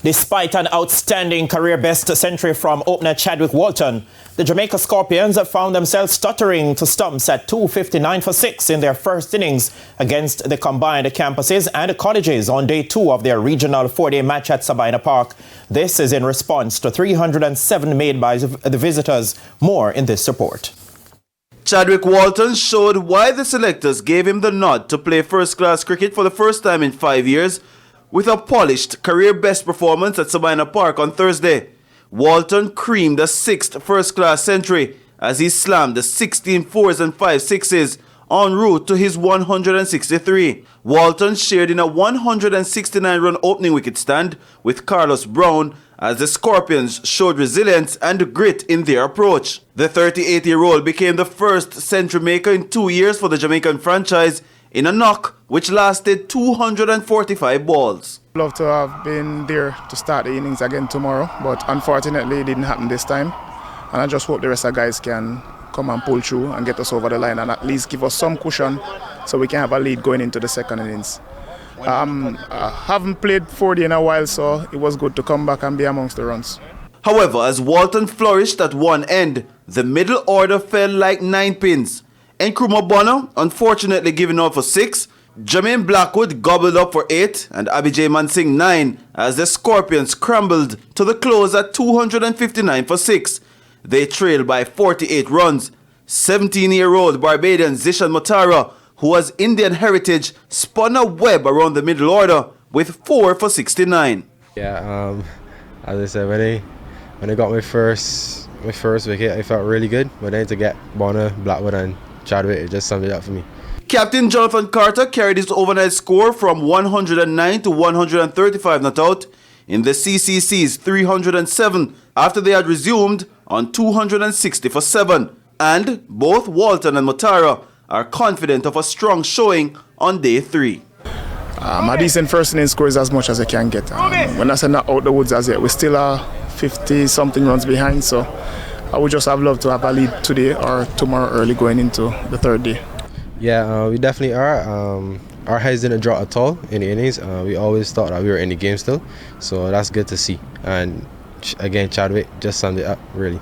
Despite an outstanding career-best century from opener Chadwick Walton, the Jamaica Scropions have found themselves stuttering to stumps at 259 for 6 in their first innings against the combined campuses and the colleges on day 2 of their regional 4-day match at Sabina Park. This is in response to 307 made by the visitors. More in this report. Chadwick Walton showed why the selectors gave him the nod to play first-class cricket for the first time in 5 years with a polished career-best performance at Sabina Park on Thursday. Walton creamed a 6th first-class century as he slammed the 16 fours and 5 sixes en route to his 163. Walton shared in a 169-run opening wicket stand with Carlos Brown as the Scropions showed resilience and grit in their approach. The 38-year-old became the first century maker in 2 years for the Jamaican franchise in a knock which lasted 245 balls. I'd love to have been there to start the innings again tomorrow, but unfortunately it didn't happen this time. And I just hope the rest of the guys can come and pull through and get us over the line and at least give us some cushion so we can have a lead going into the second innings. I haven't played 4D in a while, so it was good to come back and be amongst the runs. However, as Walton flourished at one end, the middle order fell like 9 pins. Nkrumah Bonner unfortunately giving up for 6, Jermaine Blackwood gobbled up for 8 and Abijay Mansingh 9 as the Scropions crumbled to the close at 259 for 6. They trailed by 48 runs. 17-year-old Barbadian Zishan Motara, who has Indian heritage, spun a web around the middle order with 4 for 69. Yeah, as I said, when I got my first wicket, I felt really good. But then to get Bonner, Blackwood and Chadwick, it just summed it up for me. Captain Jonathan Carter carried his overnight score from 109 to 135 not out in the CCC's 307 after they had resumed on 260 for 7. And both Walton and Motara are confident of a strong showing on day 3. A decent first inning score is as much as I can get. When I say not out the woods as yet, we still are 50-something runs behind, so I would just have loved to have a lead today or tomorrow early going into the 3rd day. Yeah, we definitely are. Our heads didn't drop at all in the innings. We always thought that we were in the game still, so that's good to see. And again, Chadwick just summed it up, really.